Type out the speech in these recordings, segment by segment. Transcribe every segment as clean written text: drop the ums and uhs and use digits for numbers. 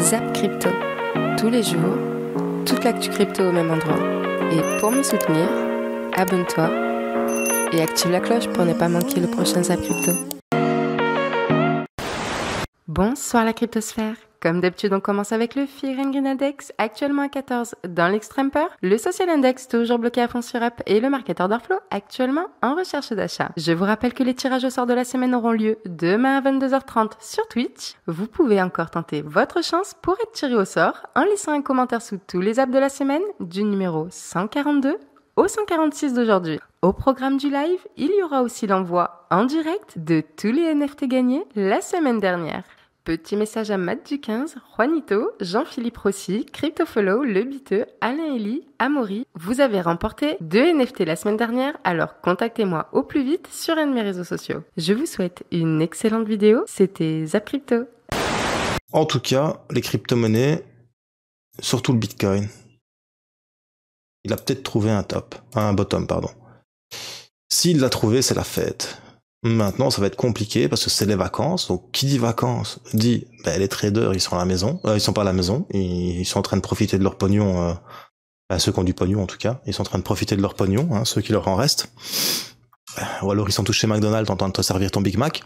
Zap Crypto. Tous les jours, toute l'actu crypto au même endroit. Et pour me soutenir, abonne-toi et active la cloche pour ne pas manquer le prochain Zap Crypto. Bonsoir la cryptosphère. Comme d'habitude, on commence avec le Fear and Greed Index, actuellement à 14 dans l'extrême peur, le Social Index toujours bloqué à fond sur Up et le market order flow actuellement en recherche d'achat. Je vous rappelle que les tirages au sort de la semaine auront lieu demain à 22h30 sur Twitch. Vous pouvez encore tenter votre chance pour être tiré au sort en laissant un commentaire sous tous les apps de la semaine du numéro 142 au 146 d'aujourd'hui. Au programme du live, il y aura aussi l'envoi en direct de tous les NFT gagnés la semaine dernière. Petit message à Matt du 15, Juanito, Jean-Philippe Rossi, CryptoFollow, Le Biteux, Alain Elie, Amaury. Vous avez remporté 2 NFT la semaine dernière, alors contactez-moi au plus vite sur un de mes réseaux sociaux. Je vous souhaite une excellente vidéo, c'était Zap Crypto. En tout cas, les crypto-monnaies, surtout le Bitcoin, il a peut-être trouvé un bottom, pardon. S'il l'a trouvé, c'est la fête. Maintenant, ça va être compliqué parce que c'est les vacances. Donc, qui dit vacances dit, les traders, ils sont à la maison. Ils sont pas à la maison. Ils sont en train de profiter de leur pognon. Ceux qui ont du pognon, en tout cas. Ils sont en train de profiter de leur pognon, ceux qui leur en restent. Ou alors, ils sont tous chez McDonald's en train de te servir ton Big Mac.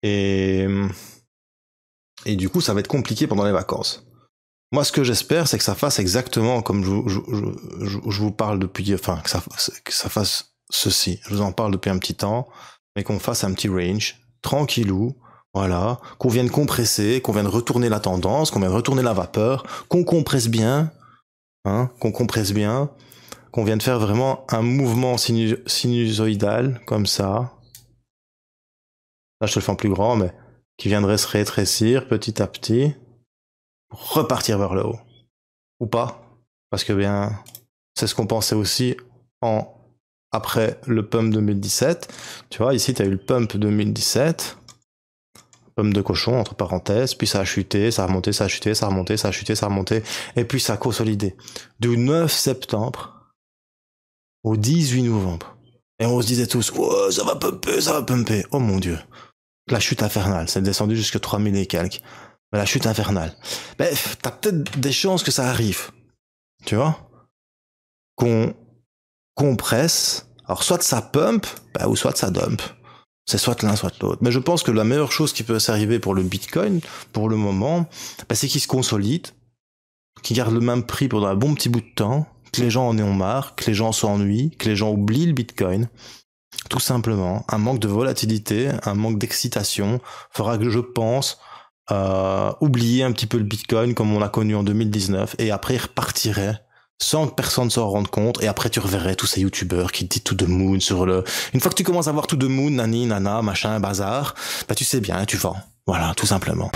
Et du coup, ça va être compliqué pendant les vacances. Moi, ce que j'espère, c'est que ça fasse exactement comme je vous parle depuis, que ça fasse ceci. Je vous en parle depuis un petit temps, mais qu'on fasse un petit range, tranquillou, voilà, qu'on vienne compresser, qu'on vienne retourner la tendance, qu'on vienne retourner la vapeur, qu'on compresse bien, qu'on vienne faire vraiment un mouvement sinusoïdal, comme ça. Là, je te le fais en plus grand, mais qui viendrait se rétrécir petit à petit, pour repartir vers le haut. Ou pas, parce que c'est ce qu'on pensait aussi après le pump 2017, tu vois, ici tu as eu le pump 2017, pump de cochon entre parenthèses, puis ça a chuté, ça a remonté, ça a chuté, ça a remonté, ça a chuté, ça a remonté, et puis ça a consolidé. Du 9 septembre au 18 novembre. Et on se disait tous, oh, ça va pumper, oh mon dieu. La chute infernale, c'est descendu jusqu'à 3000 et quelques. Mais la chute infernale. T'as peut-être des chances que ça arrive, tu vois, qu'on compresse, alors soit ça pump, ou soit ça dump. C'est soit l'un, soit l'autre. Mais je pense que la meilleure chose qui peut s'arriver pour le Bitcoin, pour le moment, c'est qu'il se consolide, qu'il garde le même prix pendant un bon petit bout de temps, que les gens en aient marre, que les gens s'ennuient, que les gens oublient le Bitcoin. Tout simplement, un manque de volatilité, un manque d'excitation fera que je pense oublier un petit peu le Bitcoin comme on l'a connu en 2019, et après il repartirait sans que personne s'en rende compte, et après tu reverrais tous ces youtubeurs qui disent tout de moon sur le... Une fois que tu commences à voir tout de moon, nani, nana, machin, bazar, tu sais bien, tu vends. Voilà, tout simplement.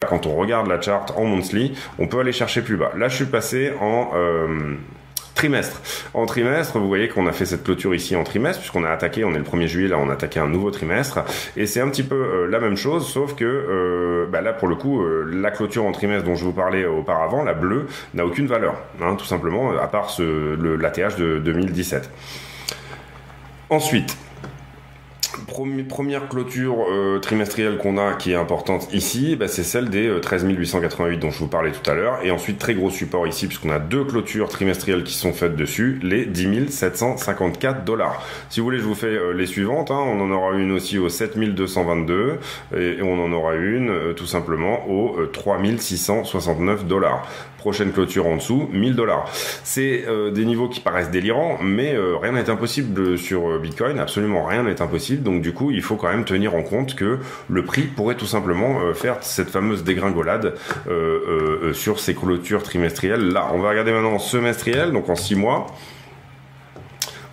Quand on regarde la chart en monthly, on peut aller chercher plus bas. Là, je suis passé en trimestre. En trimestre, vous voyez qu'on a fait cette clôture ici en trimestre, puisqu'on a attaqué, on est le 1er juillet, là on a attaqué un nouveau trimestre, et c'est un petit peu la même chose, sauf que là pour le coup, la clôture en trimestre dont je vous parlais auparavant, la bleue, n'a aucune valeur, tout simplement, à part l'ATH de 2017. Ensuite, première clôture trimestrielle qu'on a qui est importante ici, c'est celle des 13 888 dont je vous parlais tout à l'heure, et ensuite très gros support ici puisqu'on a 2 clôtures trimestrielles qui sont faites dessus, les 10 754 $. Si vous voulez, je vous fais les suivantes, on en aura une aussi au 7 222 et on en aura une tout simplement au 3 669 $. Prochaine clôture en dessous, 1000 $. C'est des niveaux qui paraissent délirants, mais rien n'est impossible sur Bitcoin, absolument rien n'est impossible, donc du coup il faut quand même tenir en compte que le prix pourrait tout simplement faire cette fameuse dégringolade sur ces clôtures trimestrielles. Là, on va regarder maintenant en semestriel, donc en 6 mois.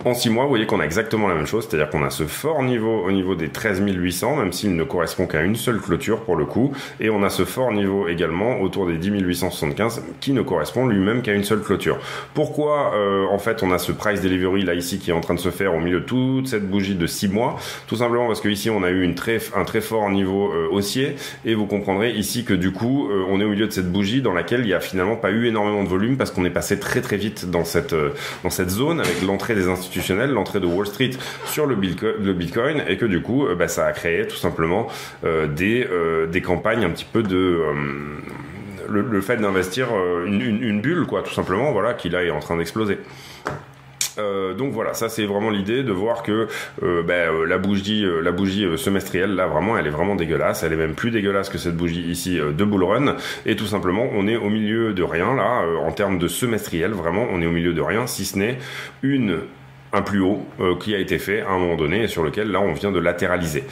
En 6 mois, vous voyez qu'on a exactement la même chose, c'est-à-dire qu'on a ce fort niveau au niveau des 13 800, même s'il ne correspond qu'à une seule clôture pour le coup, et on a ce fort niveau également autour des 10 875 qui ne correspond lui-même qu'à une seule clôture. Pourquoi en fait on a ce price delivery là ici qui est en train de se faire au milieu de toute cette bougie de 6 mois? Tout simplement parce que ici on a eu un très fort niveau haussier, et vous comprendrez ici que du coup on est au milieu de cette bougie dans laquelle il n'y a finalement pas eu énormément de volume parce qu'on est passé très très vite dans cette zone avec l'entrée des institutions institutionnelle, l'entrée de Wall Street sur le Bitcoin, et que du coup, ça a créé tout simplement des campagnes un petit peu de le fait d'investir une bulle, quoi, tout simplement, voilà, qui là est en train d'exploser. Donc voilà, ça c'est vraiment l'idée de voir que la bougie semestrielle, là vraiment, elle est vraiment dégueulasse. Elle est même plus dégueulasse que cette bougie ici de Bull Run. Et tout simplement, on est au milieu de rien là, en termes de semestriel. Vraiment, on est au milieu de rien, si ce n'est un plus haut qui a été fait à un moment donné et sur lequel là on vient de latéraliser.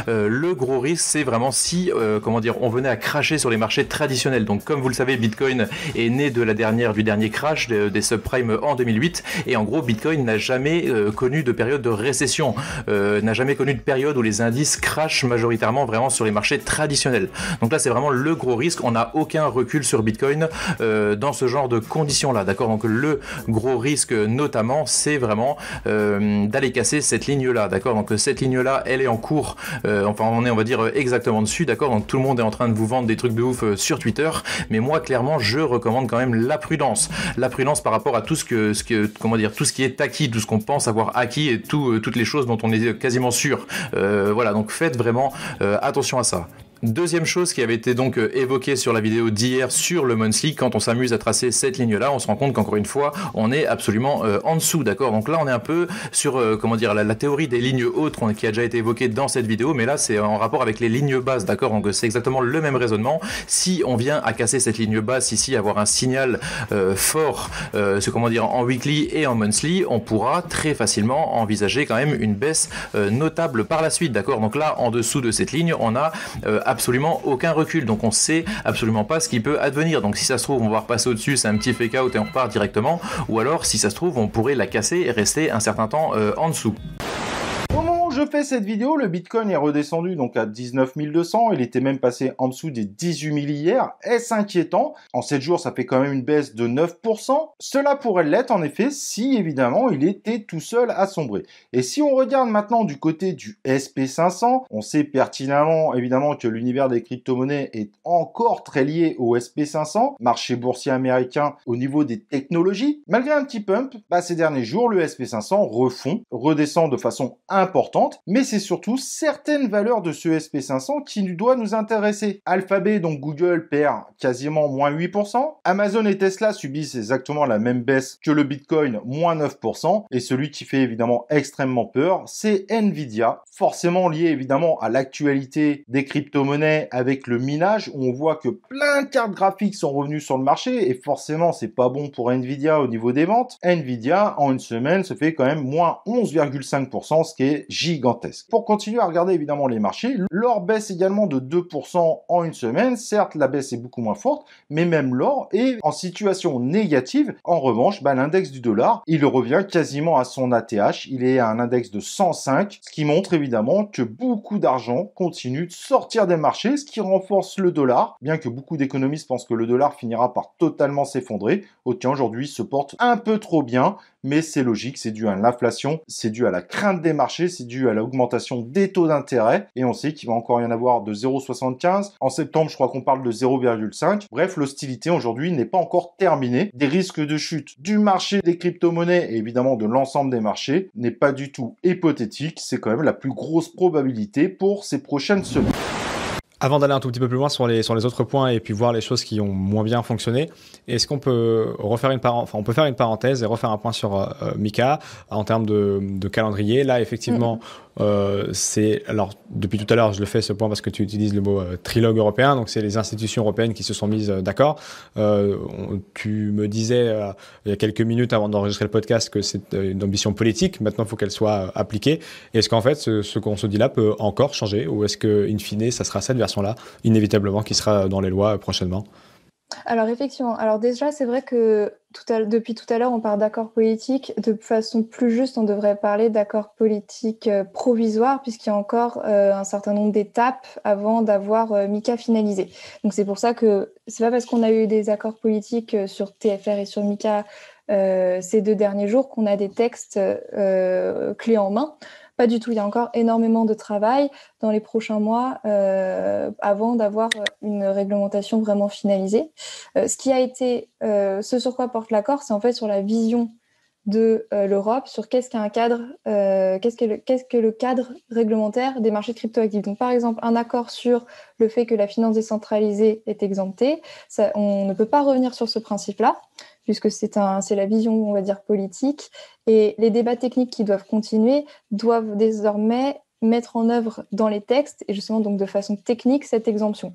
Le gros risque, c'est vraiment si, on venait à cracher sur les marchés traditionnels. Donc, comme vous le savez, Bitcoin est né du dernier crash des subprimes en 2008. Et en gros, Bitcoin n'a jamais connu de période de récession, n'a jamais connu de période où les indices crachent majoritairement vraiment sur les marchés traditionnels. Donc là, c'est vraiment le gros risque. On n'a aucun recul sur Bitcoin dans ce genre de conditions-là. D'accord ? Donc, le gros risque, notamment, c'est vraiment d'aller casser cette ligne-là. D'accord ? Donc, cette ligne-là, elle est en cours. On est, on va dire, exactement dessus, d'accord ? Donc tout le monde est en train de vous vendre des trucs de ouf sur Twitter, mais moi, clairement, je recommande quand même la prudence. La prudence par rapport à tout ce qui est acquis, tout ce qu'on pense avoir acquis et toutes les choses dont on est quasiment sûr. Voilà, donc faites vraiment attention à ça. Deuxième chose qui avait été donc évoquée sur la vidéo d'hier sur le monthly, quand on s'amuse à tracer cette ligne-là, on se rend compte qu'encore une fois, on est absolument en dessous, d'accord ? Donc là, on est un peu sur, la théorie des lignes hautes qui a déjà été évoquée dans cette vidéo, mais là, c'est en rapport avec les lignes basses, d'accord ? Donc c'est exactement le même raisonnement. Si on vient à casser cette ligne basse ici, avoir un signal fort, en weekly et en monthly, on pourra très facilement envisager quand même une baisse notable par la suite, d'accord ? Donc là, en dessous de cette ligne, on a absolument aucun recul, donc on sait absolument pas ce qui peut advenir. Donc si ça se trouve, on va repasser au-dessus, c'est un petit fake out et on repart directement, ou alors si ça se trouve, on pourrait la casser et rester un certain temps en dessous. Au moment où je fais cette vidéo, le Bitcoin est redescendu donc à 19 200. Il était même passé en dessous des 18 000 hier. Est-ce inquiétant ? En 7 jours, ça fait quand même une baisse de 9%. Cela pourrait l'être en effet si évidemment il était tout seul à sombrer. Et si on regarde maintenant du côté du SP500, on sait pertinemment évidemment que l'univers des crypto-monnaies est encore très lié au SP500, marché boursier américain au niveau des technologies. Malgré un petit pump, ces derniers jours, le SP500 redescend de façon importante, mais c'est surtout certaines valeurs de ce SP500 qui doit nous intéresser. Alphabet, donc Google, perd quasiment moins 8%. Amazon et Tesla subissent exactement la même baisse que le Bitcoin, moins 9%. Et celui qui fait évidemment extrêmement peur, c'est Nvidia, forcément lié évidemment à l'actualité des crypto-monnaies avec le minage, où on voit que plein de cartes graphiques sont revenues sur le marché, et forcément c'est pas bon pour Nvidia au niveau des ventes. Nvidia, en une semaine, se fait quand même moins 11,5%, ce qui est gigantesque. Pour continuer à regarder évidemment les marchés, l'or baisse également de 2% en une semaine. Certes, la baisse est beaucoup moins forte, mais même l'or est en situation négative. En revanche, l'index du dollar, il revient quasiment à son ATH. Il est à un index de 105, ce qui montre évidemment que beaucoup d'argent continue de sortir des marchés, ce qui renforce le dollar, bien que beaucoup d'économistes pensent que le dollar finira par totalement s'effondrer. Autant aujourd'hui se porte un peu trop bien, mais c'est logique, c'est dû à l'inflation, c'est dû à la crainte des marchés, c'est dû à l'augmentation des taux d'intérêt, et on sait qu'il va encore y en avoir de 0,75. En septembre, je crois qu'on parle de 0,5. Bref, l'hostilité aujourd'hui n'est pas encore terminée. Des risques de chute du marché des crypto-monnaies et évidemment de l'ensemble des marchés n'est pas du tout hypothétique, c'est quand même la plus grosse probabilité pour ces prochaines semaines. Avant d'aller un tout petit peu plus loin sur les autres points et puis voir les choses qui ont moins bien fonctionné, est-ce qu'on peut on peut faire une parenthèse et refaire un point sur Mika en termes de calendrier. Là, effectivement, alors depuis tout à l'heure, je le fais ce point parce que tu utilises le mot trilogue européen, donc c'est les institutions européennes qui se sont mises d'accord. Tu me disais il y a quelques minutes avant d'enregistrer le podcast que c'est une ambition politique. Maintenant, il faut qu'elle soit appliquée. Est-ce qu'en fait, ce qu'on se dit là peut encore changer, ou est-ce que, in fine, ça sera cette version-là, inévitablement, qui sera dans les lois prochainement? Alors effectivement, alors déjà c'est vrai que depuis tout à l'heure on parle d'accord politique, de façon plus juste on devrait parler d'accord politique provisoire, puisqu'il y a encore un certain nombre d'étapes avant d'avoir Mika finalisé. Donc c'est pour ça que c'est pas parce qu'on a eu des accords politiques sur TFR et sur Mika ces 2 derniers jours qu'on a des textes clés en main. Pas du tout, il y a encore énormément de travail dans les prochains mois avant d'avoir une réglementation vraiment finalisée. Ce sur quoi porte l'accord, c'est en fait sur la vision de l'Europe sur qu'est-ce qu'un cadre, qu'est-ce que le cadre réglementaire des marchés cryptoactifs. Donc, par exemple, un accord sur le fait que la finance décentralisée est exemptée, ça, on ne peut pas revenir sur ce principe-là, puisque c'est la vision, on va dire, politique. Et les débats techniques qui doivent continuer doivent désormais mettre en œuvre dans les textes, et justement donc de façon technique, cette exemption.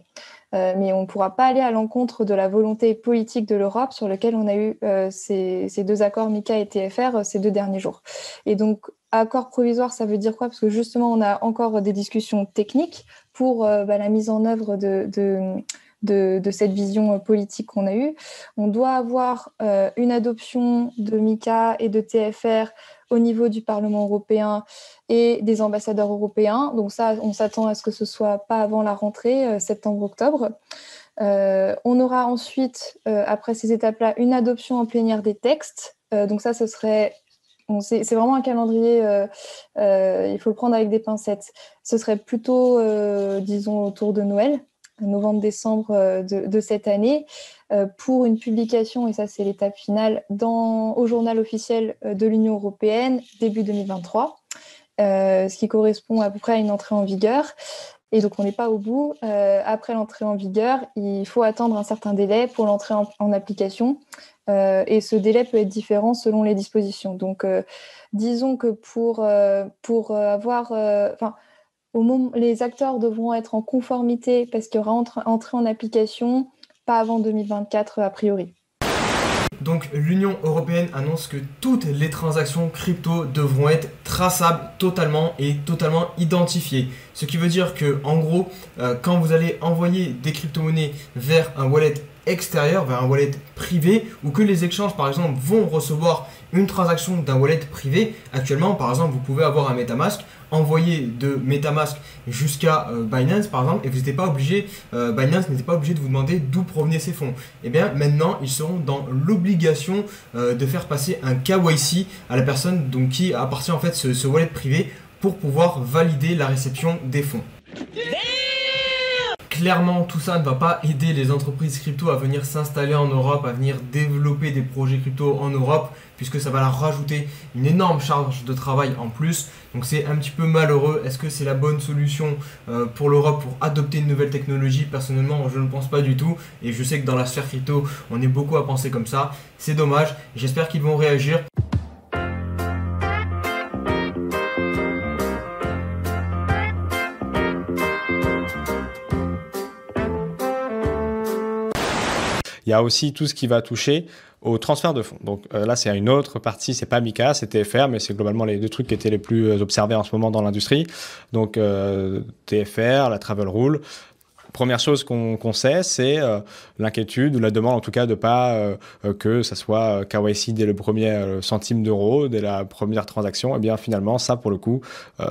Mais on ne pourra pas aller à l'encontre de la volonté politique de l'Europe sur lequel on a eu ces deux accords MiCA et TFR ces 2 derniers jours. Et donc, accord provisoire, ça veut dire quoi? Parce que justement, on a encore des discussions techniques pour la mise en œuvre de cette vision politique qu'on a eue. On doit avoir une adoption de MiCA et de TFR au niveau du Parlement européen et des ambassadeurs européens. Donc ça, on s'attend à ce que ce soit pas avant la rentrée, septembre-octobre. On aura ensuite, après ces étapes-là, une adoption en plénière des textes. Donc ça, ce serait... c'est vraiment un calendrier, il faut le prendre avec des pincettes. Ce serait plutôt, disons, autour de Noël, novembre-décembre de cette année, pour une publication, et ça c'est l'étape finale, au journal officiel de l'Union européenne, début 2023, ce qui correspond à peu près à une entrée en vigueur. Et donc on n'est pas au bout. Après l'entrée en vigueur, il faut attendre un certain délai pour l'entrée en application. Et ce délai peut être différent selon les dispositions. Donc disons que pour avoir... au moment, les acteurs devront être en conformité parce qu'il y aura entrée en application pas avant 2024 a priori. Donc l'Union européenne annonce que toutes les transactions crypto devront être traçables totalement et totalement identifiées. Ce qui veut dire que en gros, quand vous allez envoyer des crypto-monnaies vers un wallet extérieur, vers un wallet privé, ou que les exchanges par exemple vont recevoir une transaction d'un wallet privé, actuellement par exemple vous pouvez avoir un MetaMask, envoyer de MetaMask jusqu'à Binance par exemple, et vous n'étiez pas obligé, Binance n'était pas obligé de vous demander d'où provenaient ces fonds. Et bien maintenant ils seront dans l'obligation de faire passer un KYC à la personne donc, qui appartient en fait ce wallet privé pour pouvoir valider la réception des fonds. Clairement, tout ça ne va pas aider les entreprises crypto à venir s'installer en Europe, à venir développer des projets crypto en Europe, puisque ça va leur rajouter une énorme charge de travail en plus. Donc c'est un petit peu malheureux. Est-ce que c'est la bonne solution pour l'Europe pour adopter une nouvelle technologie? Personnellement, je ne pense pas du tout. Et je sais que dans la sphère crypto, on est beaucoup à penser comme ça. C'est dommage. J'espère qu'ils vont réagir. Il y a aussi tout ce qui va toucher au transfert de fonds. Donc là, c'est une autre partie, c'est pas MiCA, c'est TFR, mais c'est globalement les 2 trucs qui étaient les plus observés en ce moment dans l'industrie. Donc TFR, la Travel Rule. Première chose qu'on sait, c'est l'inquiétude ou la demande en tout cas de pas que ça soit KYC dès le premier centime d'euro, dès la première transaction. Et bien finalement, ça pour le coup,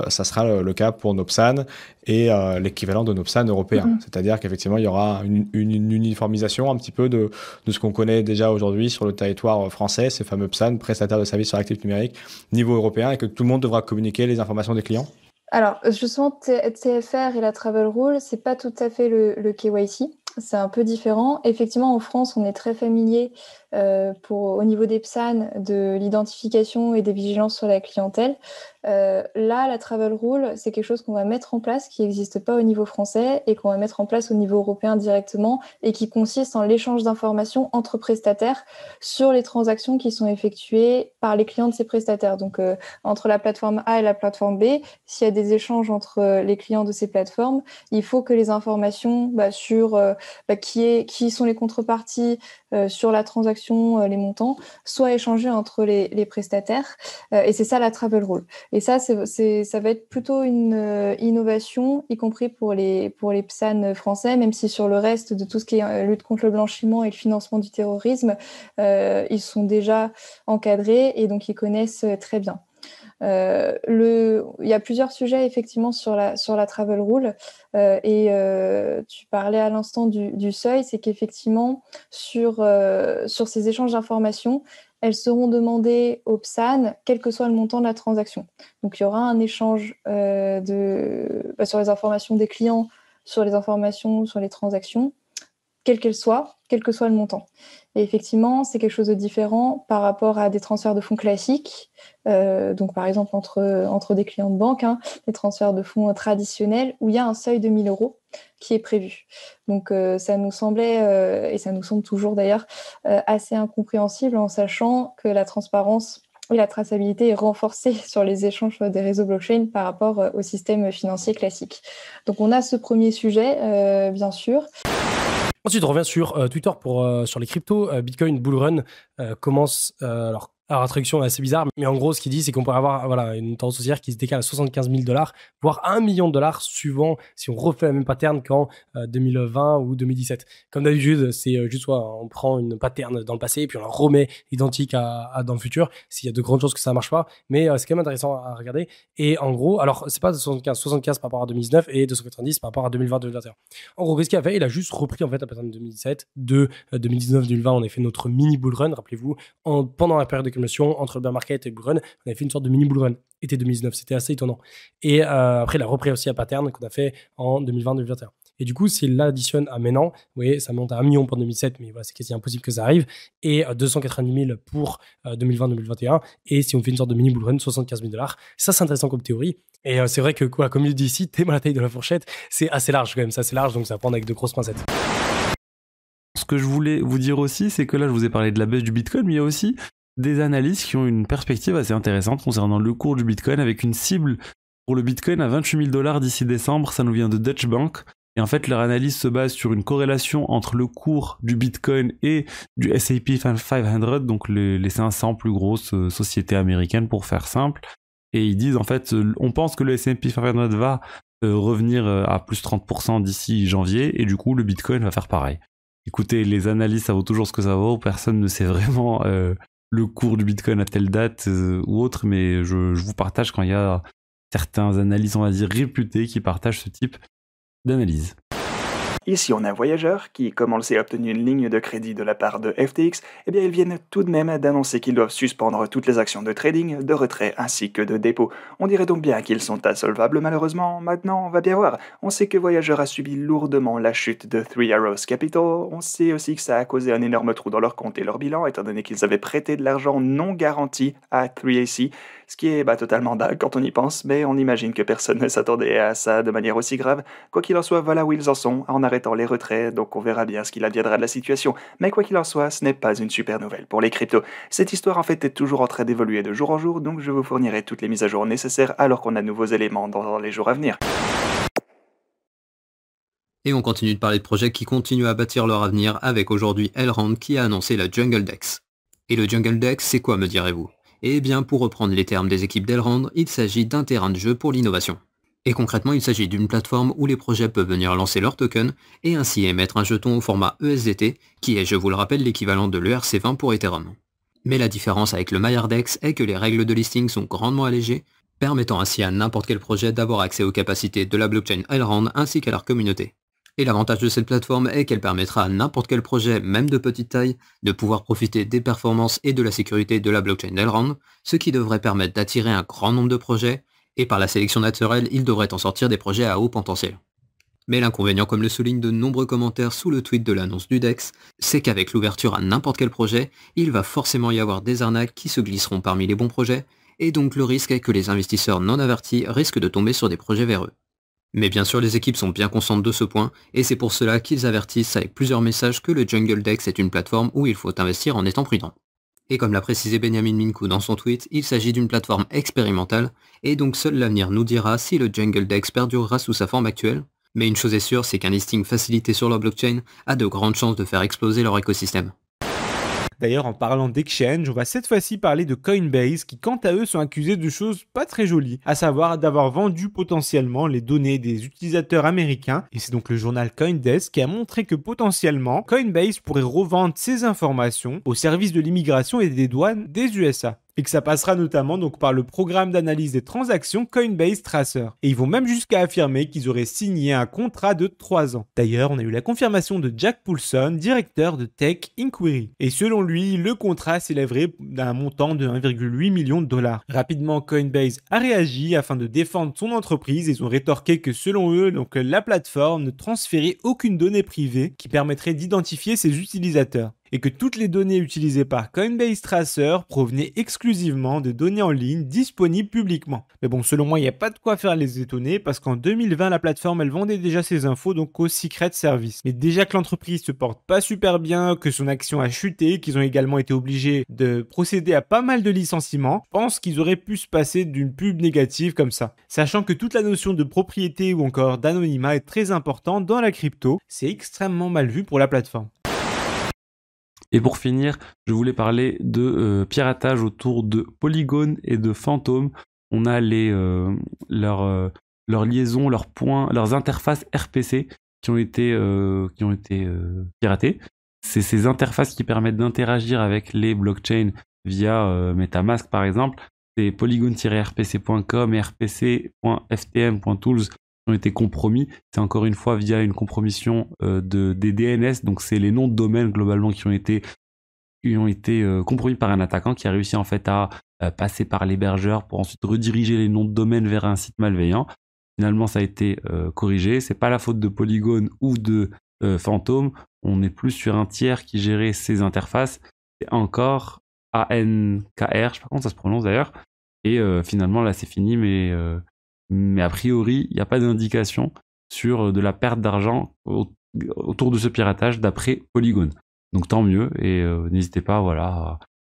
ça sera le cas pour Nopsan et l'équivalent de Nopsan européen. C'est-à-dire qu'effectivement, il y aura une uniformisation un petit peu de ce qu'on connaît déjà aujourd'hui sur le territoire français, ces fameux PSAN, prestataires de services sur actifs numériques, niveau européen, et que tout le monde devra communiquer les informations des clients. Alors, justement, TFR et la Travel Rule, c'est pas tout à fait le KYC. C'est un peu différent. Effectivement, en France, on est très familier au niveau des PSAN de l'identification et des vigilances sur la clientèle. Là, la Travel Rule, c'est quelque chose qu'on va mettre en place qui n'existe pas au niveau français et qu'on va mettre en place au niveau européen directement et qui consiste en l'échange d'informations entre prestataires sur les transactions qui sont effectuées par les clients de ces prestataires. Donc, entre la plateforme A et la plateforme B, s'il y a des échanges entre les clients de ces plateformes, il faut que les informations sur qui sont les contreparties sur la transaction, les montants, soient échangés entre les prestataires. Et c'est ça la Travel Rule. Et ça, ça va être plutôt une innovation, y compris pour les PSAN français, même si sur le reste de tout ce qui est lutte contre le blanchiment et le financement du terrorisme, ils sont déjà encadrés et donc ils connaissent très bien. Il y a plusieurs sujets effectivement sur la Travel Rule et tu parlais à l'instant du seuil, c'est qu'effectivement sur ces échanges d'informations, elles seront demandées au PSAN, quel que soit le montant de la transaction. Donc il y aura un échange sur les informations des clients, sur les informations sur les transactions, quelle qu'elle soit, quel que soit le montant. Et effectivement, c'est quelque chose de différent par rapport à des transferts de fonds classiques, donc par exemple entre des clients de banque, des transferts de fonds traditionnels où il y a un seuil de 1 000 € qui est prévu. Donc ça nous semblait, et ça nous semble toujours d'ailleurs, assez incompréhensible en sachant que la transparence et la traçabilité est renforcée sur les échanges des réseaux blockchain par rapport au système financier classique. Donc on a ce premier sujet, bien sûr. Ensuite, on revient sur Twitter sur les cryptos. Bitcoin Bull Run commence. Alors, la traduction est assez bizarre, mais en gros, ce qu'il dit, c'est qu'on pourrait avoir une tendance haussière qui se décale à 75 000 $, voire 1 million de dollars, suivant si on refait la même pattern qu'en 2020 ou 2017. Comme d'habitude, c'est juste soit on prend une pattern dans le passé et puis on la remet identique à dans le futur. S'il y a de grandes chances que ça ne marche pas, mais c'est quand même intéressant à regarder. Et en gros, alors, c'est pas 75 par rapport à 2019 et 290 par rapport à 2020-2021. En gros, qu'est-ce qu'il a fait? Il a juste repris en fait la pattern de 2017, de 2019-2020. On a fait notre mini bull run, rappelez-vous, pendant la période de entre le bear market et le bull run, on a fait une sorte de mini bull run été 2019, c'était assez étonnant. Et après, il a repris aussi un pattern qu'on a fait en 2020-2021. Et du coup, s'il l'additionne à maintenant, vous voyez, ça monte à 1 million pour 2007, mais voilà, c'est quasi impossible que ça arrive, et 290 000 pour 2020-2021, et si on fait une sorte de mini bull run, 75 000 $. Ça, c'est intéressant comme théorie. Et c'est vrai que, comme il dit ici, t'es la taille de la fourchette, c'est assez large quand même, c'est assez large, donc ça va prendre avec de grosses pincettes. Ce que je voulais vous dire aussi, c'est que là, je vous ai parlé de la baisse du Bitcoin, mais il y a aussi des analystes qui ont une perspective assez intéressante concernant le cours du Bitcoin, avec une cible pour le Bitcoin à 28 000 $ d'ici décembre. Ça nous vient de Deutsche Bank. Et en fait, leur analyse se base sur une corrélation entre le cours du Bitcoin et du S&P 500, donc les 500 plus grosses sociétés américaines, pour faire simple. Et ils disent, en fait, on pense que le S&P 500 va revenir à plus 30% d'ici janvier, et du coup, le Bitcoin va faire pareil. Écoutez, les analyses, ça vaut toujours ce que ça vaut. Personne ne sait vraiment le cours du Bitcoin à telle date ou autre, mais je vous partage quand il y a certains analystes, on va dire, réputés qui partagent ce type d'analyse. Ici, on a un voyageur qui, comme on le sait, a obtenu une ligne de crédit de la part de FTX. Eh bien, ils viennent tout de même d'annoncer qu'ils doivent suspendre toutes les actions de trading, de retrait ainsi que de dépôt. On dirait donc bien qu'ils sont insolvables malheureusement. Maintenant, on va bien voir. On sait que Voyageur a subi lourdement la chute de Three Arrows Capital. On sait aussi que ça a causé un énorme trou dans leur compte et leur bilan, étant donné qu'ils avaient prêté de l'argent non garanti à 3AC. Ce qui est totalement dingue quand on y pense, mais on imagine que personne ne s'attendait à ça de manière aussi grave. Quoi qu'il en soit, voilà où ils en sont, en arrêtant les retraits, donc on verra bien ce qu'il adviendra de la situation. Mais quoi qu'il en soit, ce n'est pas une super nouvelle pour les cryptos. Cette histoire en fait est toujours en train d'évoluer de jour en jour, donc je vous fournirai toutes les mises à jour nécessaires alors qu'on a de nouveaux éléments dans les jours à venir. Et on continue de parler de projets qui continuent à bâtir leur avenir avec aujourd'hui Elrond qui a annoncé la Jungle Dex. Et le Jungle Dex, c'est quoi me direz-vous? Eh bien, pour reprendre les termes des équipes d'Elrond, il s'agit d'un terrain de jeu pour l'innovation. Et concrètement, il s'agit d'une plateforme où les projets peuvent venir lancer leur token et ainsi émettre un jeton au format ESDT, qui est, je vous le rappelle, l'équivalent de l'ERC20 pour Ethereum. Mais la différence avec le Maillardex est que les règles de listing sont grandement allégées, permettant ainsi à n'importe quel projet d'avoir accès aux capacités de la blockchain Elrond ainsi qu'à leur communauté. Et l'avantage de cette plateforme est qu'elle permettra à n'importe quel projet, même de petite taille, de pouvoir profiter des performances et de la sécurité de la blockchain d'Elrond, ce qui devrait permettre d'attirer un grand nombre de projets, et par la sélection naturelle, il devrait en sortir des projets à haut potentiel. Mais l'inconvénient, comme le soulignent de nombreux commentaires sous le tweet de l'annonce du DEX, c'est qu'avec l'ouverture à n'importe quel projet, il va forcément y avoir des arnaques qui se glisseront parmi les bons projets, et donc le risque est que les investisseurs non avertis risquent de tomber sur des projets véreux. Mais bien sûr, les équipes sont bien conscientes de ce point, et c'est pour cela qu'ils avertissent avec plusieurs messages que le Jungle Dex est une plateforme où il faut investir en étant prudent. Et comme l'a précisé Benjamin Minkou dans son tweet, il s'agit d'une plateforme expérimentale, et donc seul l'avenir nous dira si le Jungle Dex perdurera sous sa forme actuelle, mais une chose est sûre, c'est qu'un listing facilité sur leur blockchain a de grandes chances de faire exploser leur écosystème. D'ailleurs, en parlant d'exchange, on va cette fois-ci parler de Coinbase qui, quant à eux, sont accusés de choses pas très jolies, à savoir d'avoir vendu potentiellement les données des utilisateurs américains. Et c'est donc le journal CoinDesk qui a montré que potentiellement, Coinbase pourrait revendre ces informations au service de l'immigration et des douanes des USA. et que ça passera notamment donc par le programme d'analyse des transactions Coinbase Tracer. Et ils vont même jusqu'à affirmer qu'ils auraient signé un contrat de 3 ans. D'ailleurs, on a eu la confirmation de Jack Poulson, directeur de Tech Inquiry. Et selon lui, le contrat s'élèverait d'un montant de 1,8 million de dollars. Rapidement, Coinbase a réagi afin de défendre son entreprise. Ils ont rétorqué que selon eux, donc, la plateforme ne transférait aucune donnée privée qui permettrait d'identifier ses utilisateurs. Et que toutes les données utilisées par Coinbase Tracer provenaient exclusivement de données en ligne disponibles publiquement. Mais bon, selon moi, il n'y a pas de quoi faire les étonner parce qu'en 2020, la plateforme, elle vendait déjà ses infos donc au Secret Service. Mais déjà que l'entreprise se porte pas super bien, que son action a chuté, qu'ils ont également été obligés de procéder à pas mal de licenciements, je pense qu'ils auraient pu se passer d'une pub négative comme ça. Sachant que toute la notion de propriété ou encore d'anonymat est très importante dans la crypto, c'est extrêmement mal vu pour la plateforme. Et pour finir, je voulais parler de piratage autour de Polygon et de Phantom. On a leurs liaisons, leurs points, leurs interfaces RPC qui ont été piratées. C'est ces interfaces qui permettent d'interagir avec les blockchains via MetaMask par exemple. C'est polygon-rpc.com et rpc.ftm.tools ont été compromis. C'est encore une fois via une compromission des DNS, donc c'est les noms de domaine globalement qui ont été compromis par un attaquant qui a réussi en fait à passer par l'hébergeur pour ensuite rediriger les noms de domaine vers un site malveillant. Finalement ça a été corrigé, c'est pas la faute de Polygon ou de Phantom, on est plus sur un tiers qui gérait ces interfaces, c'est encore ANKR, je sais pas comment ça se prononce d'ailleurs, et finalement là c'est fini, mais a priori, il n'y a pas d'indication sur de la perte d'argent autour de ce piratage d'après Polygon. Donc tant mieux, et n'hésitez pas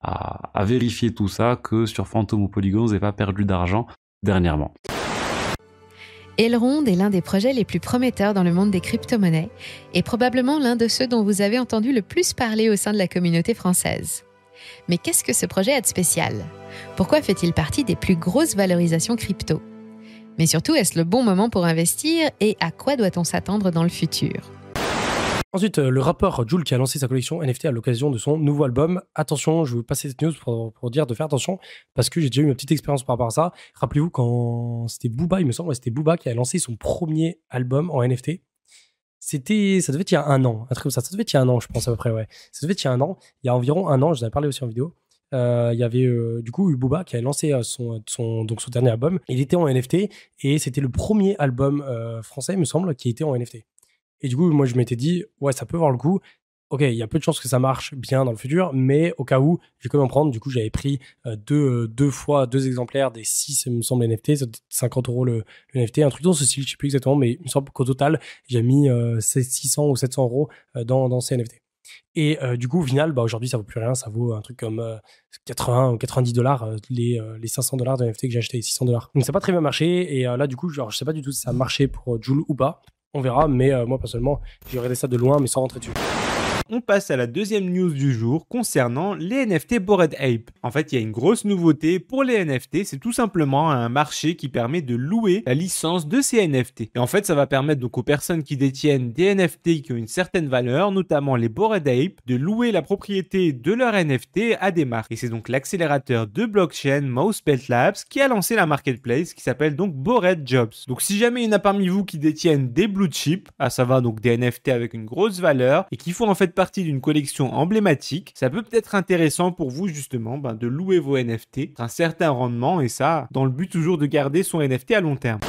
à vérifier tout ça, que sur Phantom ou Polygon, vous n'avez pas perdu d'argent dernièrement. Elrond est l'un des projets les plus prometteurs dans le monde des crypto-monnaies et probablement l'un de ceux dont vous avez entendu le plus parler au sein de la communauté française. Mais qu'est-ce que ce projet a de spécial ? Pourquoi fait-il partie des plus grosses valorisations crypto ? Mais surtout, est-ce le bon moment pour investir et à quoi doit-on s'attendre dans le futur ? Ensuite, le rappeur Jul qui a lancé sa collection NFT à l'occasion de son nouveau album. Attention, je vais vous passer cette news pour dire de faire attention parce que j'ai déjà eu une petite expérience par rapport à ça. Rappelez-vous quand c'était Booba, il me semble, c'était Booba qui a lancé son premier album en NFT. Ça devait être il y a un an, un truc comme ça. Ça devait être il y a un an, je pense à peu près, ouais. Ça devait être il y a un an. Il y a environ un an, je vous en avais parlé aussi en vidéo. Il y avait du coup Booba qui a lancé son dernier album. Il était en NFT et c'était le premier album français, il me semble, qui était en NFT. Et du coup, moi, je m'étais dit, ouais, ça peut avoir le coup. Ok, il y a peu de chances que ça marche bien dans le futur, mais au cas où, je vais quand même en prendre. Du coup, j'avais pris deux exemplaires des 6, il me semble, NFT. Ça 50 € le NFT, un truc dans ce style, je sais plus exactement, mais il me semble qu'au total, j'ai mis 600 ou 700 € dans ces NFT. Et du coup, au final, aujourd'hui, ça vaut plus rien. Ça vaut un truc comme 80 ou 90 $, les 500 $ de NFT que j'ai acheté, 600 $. Donc, ça n'a pas très bien marché. Et là, du coup, je sais pas du tout si ça a marché pour Jul ou pas. On verra, mais moi, personnellement, j'ai regardé ça de loin, mais sans rentrer dessus. On passe à la deuxième news du jour concernant les NFT Bored Ape. En fait, il y a une grosse nouveauté pour les NFT, c'est tout simplement un marché qui permet de louer la licence de ces NFT. Et en fait, ça va permettre donc aux personnes qui détiennent des NFT qui ont une certaine valeur, notamment les Bored Ape, de louer la propriété de leur NFT à des marques. Et c'est donc l'accélérateur de blockchain Mousepelt Labs qui a lancé la marketplace qui s'appelle donc Bored Jobs. Donc si jamais il y en a parmi vous qui détiennent des blue chips, à savoir donc des NFT avec une grosse valeur et qui font en fait partie d'une collection emblématique, ça peut être intéressant pour vous justement de louer vos NFT à un certain rendement, et ça dans le but toujours de garder son NFT à long terme.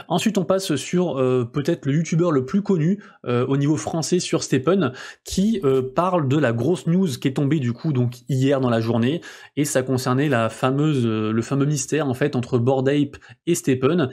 Ensuite, on passe sur peut-être le youtubeur le plus connu au niveau français sur Stephen, qui parle de la grosse news qui est tombée du coup donc hier dans la journée, et ça concernait le fameux mystère en fait entre Bored Ape et Stephen.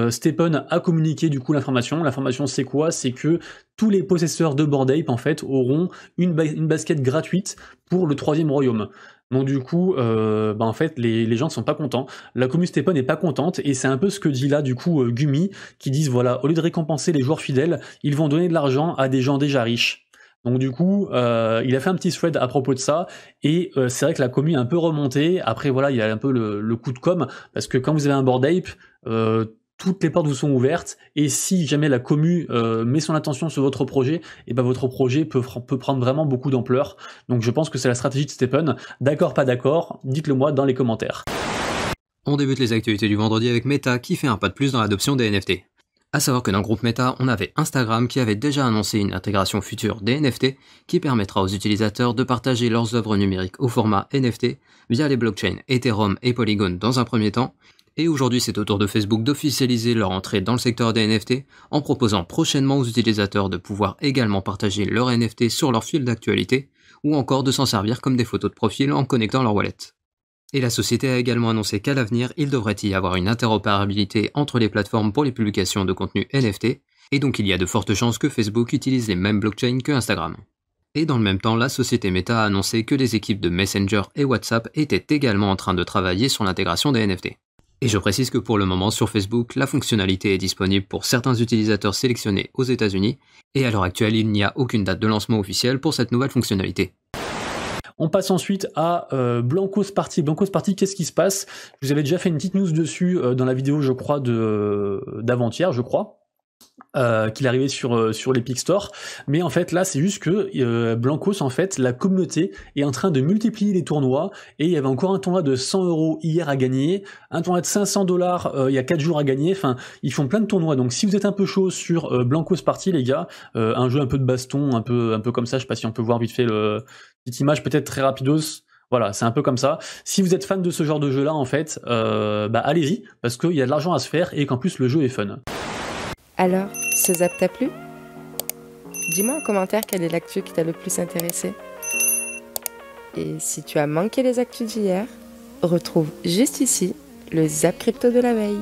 Stephen a communiqué du coup l'information. L'information c'est quoi ? C'est que tous les possesseurs de Bored Ape en fait auront une basket gratuite pour le 3e royaume. Donc du coup, en fait, les gens ne sont pas contents. La commu Stephen n'est pas contente, et c'est un peu ce que dit là du coup Gumi, qui disent voilà, au lieu de récompenser les joueurs fidèles, ils vont donner de l'argent à des gens déjà riches. Donc du coup, il a fait un petit thread à propos de ça, et c'est vrai que la commu est un peu remontée. Après voilà, il y a un peu le coup de com', parce que quand vous avez un Bored Ape, toutes les portes vous sont ouvertes, et si jamais la commu met son attention sur votre projet, et ben votre projet peut prendre vraiment beaucoup d'ampleur. Donc je pense que c'est la stratégie de Stephen. D'accord, pas d'accord, dites-le moi dans les commentaires. On débute les actualités du vendredi avec Meta qui fait un pas de plus dans l'adoption des NFT. À savoir que dans le groupe Meta, on avait Instagram qui avait déjà annoncé une intégration future des NFT qui permettra aux utilisateurs de partager leurs œuvres numériques au format NFT via les blockchains Ethereum et Polygon dans un premier temps. Et aujourd'hui, c'est au tour de Facebook d'officialiser leur entrée dans le secteur des NFT en proposant prochainement aux utilisateurs de pouvoir également partager leurs NFT sur leur fil d'actualité ou encore de s'en servir comme des photos de profil en connectant leur wallet. Et la société a également annoncé qu'à l'avenir, il devrait y avoir une interopérabilité entre les plateformes pour les publications de contenu NFT, et donc il y a de fortes chances que Facebook utilise les mêmes blockchains que Instagram. Et dans le même temps, la société Meta a annoncé que les équipes de Messenger et WhatsApp étaient également en train de travailler sur l'intégration des NFT. Et je précise que pour le moment sur Facebook, la fonctionnalité est disponible pour certains utilisateurs sélectionnés aux États-Unis, et à l'heure actuelle, il n'y a aucune date de lancement officielle pour cette nouvelle fonctionnalité. On passe ensuite à Blankos Party. Blankos Party, qu'est-ce qui se passe? Je vous avais déjà fait une petite news dessus dans la vidéo, je crois, d'avant-hier, je crois. Qu'il arrivait sur l'Epic Store, mais en fait là c'est juste que Blankos, en fait la communauté est en train de multiplier les tournois, et il y avait encore un tournoi de 100€ hier à gagner, un tournoi de 500$ il y a 4 jours à gagner, enfin ils font plein de tournois. Donc si vous êtes un peu chaud sur Blankos Party les gars, un jeu un peu de baston, un peu comme ça, je sais pas si on peut voir vite fait le petite image peut-être très rapidos. Voilà, c'est un peu comme ça. Si vous êtes fan de ce genre de jeu là en fait, allez-y, parce qu'il y a de l'argent à se faire et qu'en plus le jeu est fun. Alors, ce zap t'a plu? Dis-moi en commentaire quelle est l'actu qui t'a le plus intéressé. Et si tu as manqué les actus d'hier, retrouve juste ici le zap crypto de la veille.